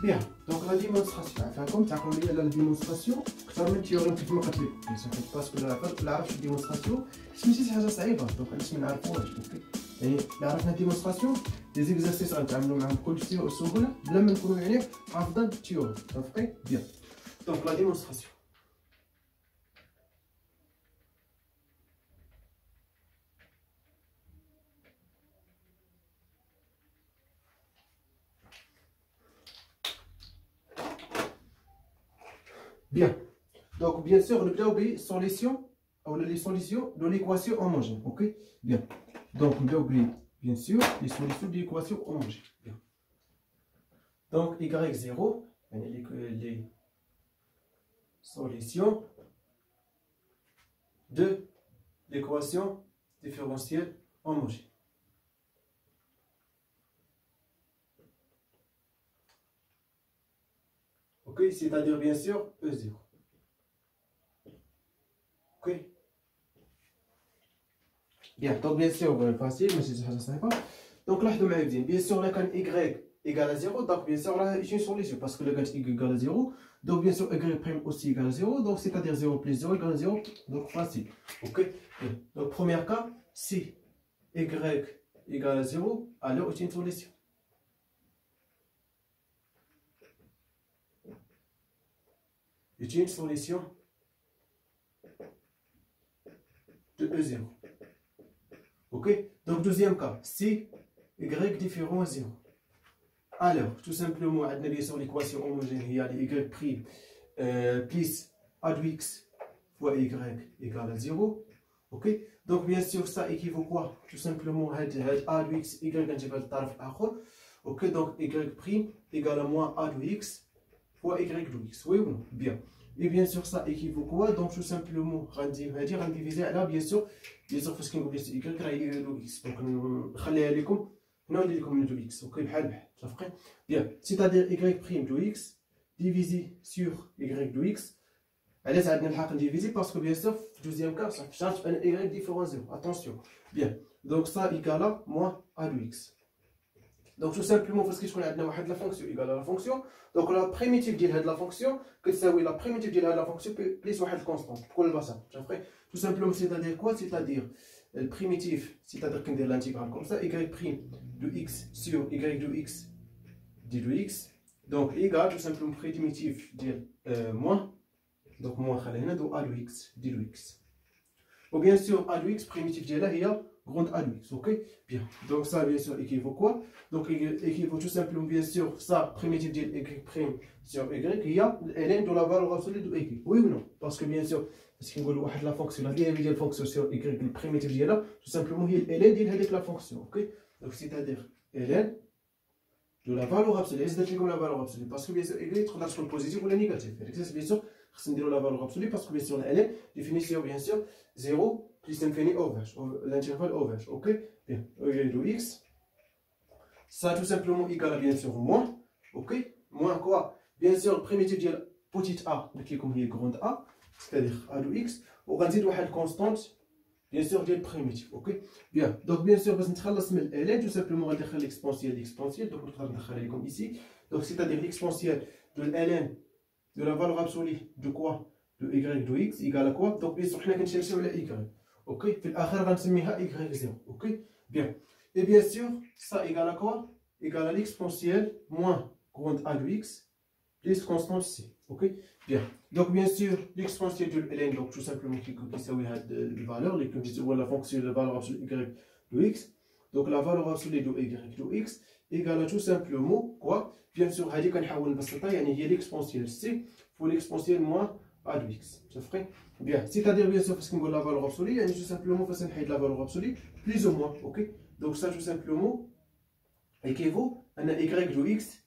Bien, donc la démonstration, enfin comme tu as compris la démonstration, tu as même théorie كيف ما قلت لك باسكو لا عرفت الديمونستراسيون ماشي حاجه صعيبه دونك علاش ما نعرفوهاش اوكي يعني لا عرفنا الديمونستراسيون دي زيكزارسيس غنتعاملوا معاهم بكل سهوله بلا ما نكونوا يعني حافظين التيوري صافي بيان دونك لا démonstration. Bien. Donc, bien sûr, nous avons les solutions de l'équation homogène. Ok? Bien. Donc, nous avons bien sûr les solutions de l'équation homogène. Bien. Donc, y0, les solutions de l'équation différentielle homogène. Ok? C'est-à-dire, bien sûr, E0. Ok. Bien, donc bien sûr, facile, mais c'est ça pas. Donc là, je dois dire, bien sûr, là, quand y égale à 0, donc bien sûr, là, j'ai une solution, parce que le quand y égale à 0, donc bien sûr, y prime aussi égale à 0, donc c'est-à-dire 0 plus 0 égale à 0, donc facile. Ok. Bien. Donc, premier cas, si y égale à 0, alors j'ai une solution. J'ai une solution de E0. Ok, donc deuxième cas, si y différent à 0. Alors, tout simplement, on a bien sûr l'équation homogène, il y a y prime plus a de x fois y égale à 0. Ok, donc bien sûr, ça équivaut quoi? Tout simplement, a de x, y égale à ok, donc y prime égale à moins a de x fois y de x. Oui ou non? Bien. Et bien sûr, ça équivaut quoi? Donc tout simplement, on va diviser là, bien sûr, parce qu'on oublie y de x. Donc, نخليها لكم هنا ندير لكم de x. Ok, بحال بحال. صافي. Bien. C'est-à-dire y prime de x divisé sur y de x. علاش عندنا الحق نديفيزي parce que bien sûr, في deuxième cas, ça change un y différent 0. Attention. Bien. Donc ça égale à moins a de x. Donc tout simplement, parce que je connais la fonction égale à la fonction, donc la primitive de la fonction, que ça oui la primitive de la fonction plus une constante. Pourquoi le bassin? Tout simplement, c'est-à-dire quoi? C'est-à-dire le primitif, c'est-à-dire qu'on dit l'intégrale comme ça, y prime de x sur y de x de x, donc égale tout simplement primitif de moins, donc moins de a de x de x. Ou bien sûr, a de x primitif de là, il y a grande A de x, ok? Bien, donc ça bien sûr équivaut quoi? Donc équivaut tout simplement bien sûr ça primitive de y prime sur y, il y a ln de la valeur absolue de y, oui ou non? Parce que bien sûr, parce qu'on voit la fonction, la dérivée de la fonction sur y, le primitive de là, tout simplement il y a ln de la fonction, ok? Donc c'est-à-dire ln de la valeur absolue, c'est comme la valeur absolue, parce que bien sûr y est relation positive ou la négative, c'est bien sûr, c'est la valeur absolue parce que bien sûr ln définition bien sûr 0 plus l'infini OVH, l'intervalle OVH, ok? Bien, y de x, ça tout simplement égale à bien sûr moins, ok? Moins quoi? Bien sûr, primitive de petite a, qui est comme grande a, c'est-à-dire a de x, on va dire une constante, bien sûr, de primitive, ok? Bien, donc bien sûr, parce que nous avons tout simplement on va décrire l'exponentielle, donc on va décrire comme ici, donc c'est-à-dire l'exponentielle de ln de la valeur absolue de quoi? De y de x égale à quoi? Donc bien sûr, on va chercher le y. Ok, في الآخر غنسميها y0. Ok, bien. Et bien sûr, ça égale à quoi? Égale à l'exponentielle moins grande a de x plus constante c. Ok, bien. Donc bien sûr, l'exponentielle de ln, donc tout simplement qui s'appelle la valeur, la fonction de la valeur absolue y de x. Donc la valeur absolue de y de x égale à tout simplement quoi? Bien sûr, هذه كنحاول نبسطها يعني هي l'exponentielle c pour l'exponentielle moins a de x. Ça ferait bien. C'est-à-dire, bien sûr, parce qu'on a la valeur absolue, il y a tout simplement la valeur absolue, plus ou moins. Ok? Donc, ça, tout simplement, équivaut à y de x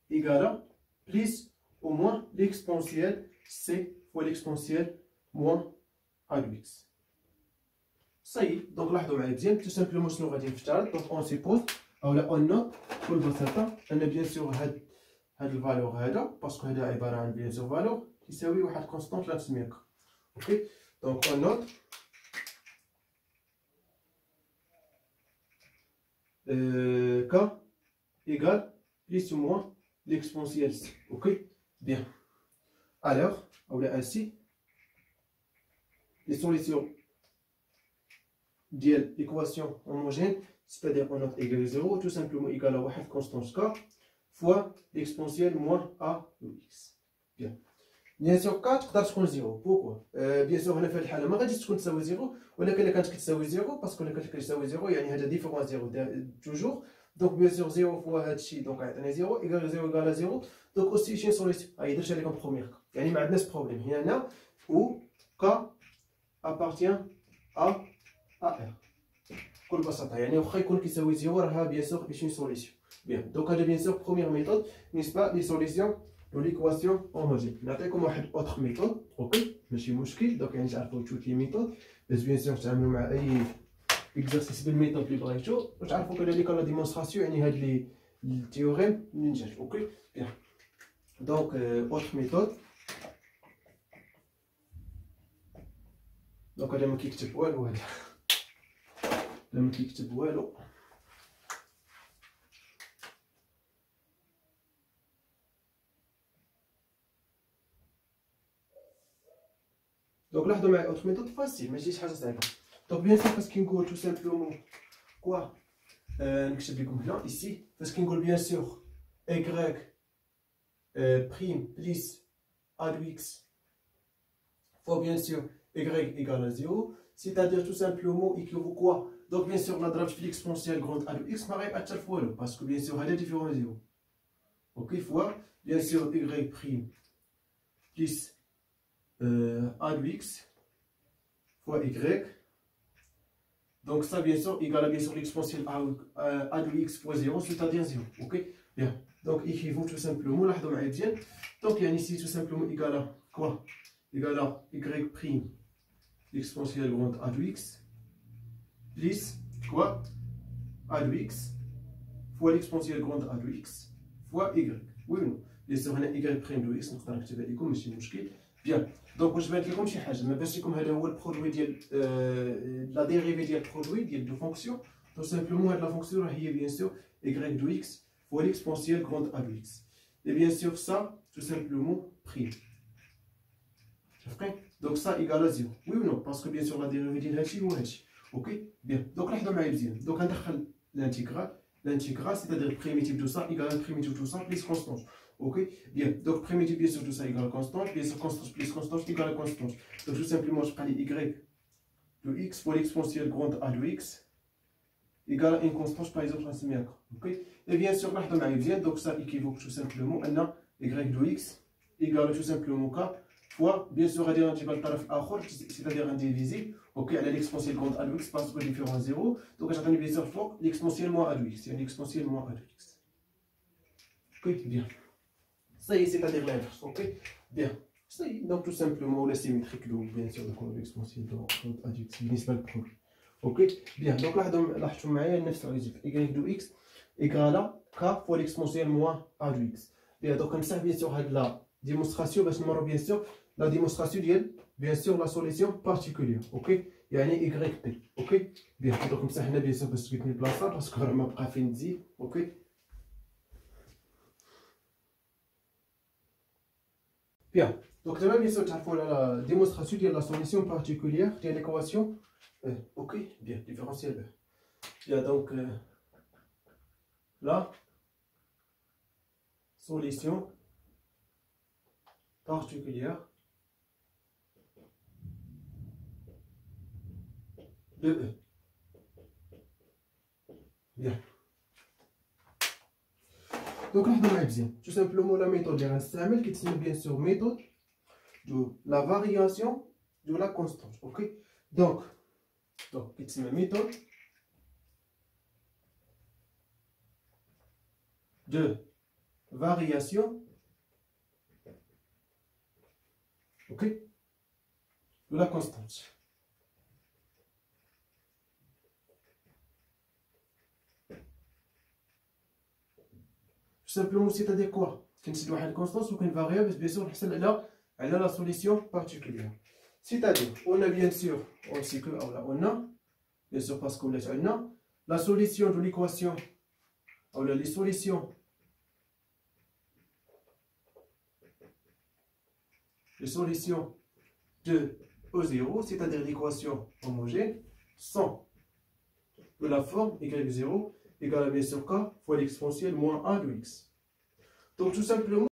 égale à plus ou moins l'exponentielle c fois l'exponentielle moins a de x. Ça y est. Donc, là, tout simplement, je vais dire, donc, on suppose, ou là, on note, pour le bassin, on a bien sûr, cette valeur, parce qu'on a bien sûr valeur, qui s'appelle une constante là نسميها. Ok, donc on note k égale plus ou moins l'exponentielle c. Ok? Bien. Alors, on a ainsi les solutions de l'équation homogène, c'est-à-dire on note égal à 0, tout simplement égal à 1 constante k fois l'exponentielle moins a de x. Bien. Bien sûr, 4 تقدر تكون 0. Pourquoi? Bien sûr, هنا في هذه الحالة ما غاديش تكون تساوي 0 ولكن إلا كانت كتساوي 0 باسكو إلا كانت كتساوي 0 يعني هذا ديفيرون 0 توجور. دونك بيان سور 0 فوا هذا الشيء دونك عطينا 0 إيكال 0 إيكال 0. دونك أوسي شي سوليسيون هاي درتها لكم بروميير كا يعني ما عندناش بروبليم هنا و ك appartient à R بكل بساطة يعني واخا يكون كيساوي 0 راها بيان سور باش سوليسيون. بيان دونك هذا بيان سور بروميير ميثود بالنسبة لي سوليسيون de l'équation homogène. نعطيكم واحد اوتر ميثود اوكي ماشي مشكل دونك يعني تعرفوا توت لي ميثود بس بيان سور تعاملوا مع اي اكزرسيس بالميثود اللي بغيتو وتعرفوا كذلك لا ديمونستراسيون يعني هاد لي التيوريم اللي نجات اوكي. بيان دونك اوتر ميثود دونك هذا ما كيكتب والو هذا ما كيكتب والو. دونك لاحظوا معايا اوتر ميثود فاسيل ماشي حاجه صعيبه. دونك بيان سور فاش كنقول تو سامبلومون كوا نكتب لكم هنا ايسي فاش كنقول بيان سور ايكغيك بريم بليس ا دو اكس فوا بيان سور ايكغيك ايكال ا 0 c'est-à-dire tout simplement équivaut quoi. Donc bien sûr la ضربت في l'exponentielle grande a de x ما غيبقى في والو باسكو بيان سور هذا ديفيرون 0 اوكي فوا بيان سور y بريم بليس a de x fois y. Donc ça bien sûr égale à bien sûr l'exponentielle a de x fois 0 c'est-à-dire 0. Ok. Bien. Donc équivaut tout simplement لاحظوا معايا مزيان. Donc يعني ici tout simplement égale à quoi? Égale à y prime l'exponentielle grande a de x plus quoi? A de x fois l'exponentielle grande a de x fois y. Oui ou non? Bien sûr هنا y prime de x نقدر نكتبها لكم ماشي مشكل. بيان دونك واش بانت لكم شي حاجه ما باش لكم هذا هو البرودوي ديال لا ديريفي ديال البرودوي ديال دو فونكسيون. تو سامبلومون هاد لا فونكسيون راه هي بيان سور y دو x فوا l'exponentielle grande a دو x et bien sûr ça tout simplement prime شفتي. دونك ça égale à 0 oui ou non parce que bien sûr la dérivée ديال هادشي هو هادشي. اوكي بيان دونك لاحظوا معايا مزيان دونك غندخل l'intégral c'est-à-dire le primitif de ça égale le primitif de ça plus constante. Ok, bien. Donc, primitif, bien sûr, tout ça égale constante. Bien sûr, constante plus constante égale constante. Donc, tout simplement, je prends les y de x fois l'exponentielle grande a de x égale à une constante, par exemple, en semi. Ok, et bien sûr, là, bien. Donc, ça équivaut tout simplement à y de x égale tout simplement k fois, bien sûr, c'est-à-dire indivisible. Ok, à l'exponentielle grande a de x parce que différent 0. Donc, j'attends bien sûr fois l'exponentielle moins a de x. C'est l'exponentielle moins a de x. Ok, bien. Ça y est, c'est-à-dire l'inverse, ok. Bien. Ça y est, donc tout simplement la symétrique, donc bien sûr, l'exponentielle de a de x بالنسبة للبروبليم. Ok. Bien. Donc لاحظتوا معايا نفس الريزلت y de x égale à k fois l'exponentielle moins a de x. Bien. Donc نمسح bien sûr هاد la démonstration باش نمرو bien sûr la démonstration ديال bien sûr la solution particulière, ok. يعني y p, ok. Bien. Donc نمسح هنا bien sûr باش تجيبني البلاصة باسكو راه ما بقى فين تزيد, ok. Bien, donc demain bien sûr tu as la démonstration de la solution particulière de l'équation. Ok, bien, différentiel. Bien, donc la solution particulière de E. Bien. Donc, tout simplement la méthode de Rastamel qui est bien sûr méthode de la variation de la constante. Ok, donc c'est une méthode de variation, ok, de la constante. Simplement, c'est-à-dire quoi? كنسيت واحد الكونستانس وكاين فاريابل بس بيان سور نحصل على لا سوليسيون بارتيكولير. C'est-à-dire on a bien sûr on sait que on a bien sûr parce qu'on ولات عندنا la solution de l'équation ou les solutions les solutions de E0, c'est-à-dire l'équation homogène, sont de la forme y0 égale à b sur k fois l'exponentielle moins a de x. Donc tout simplement,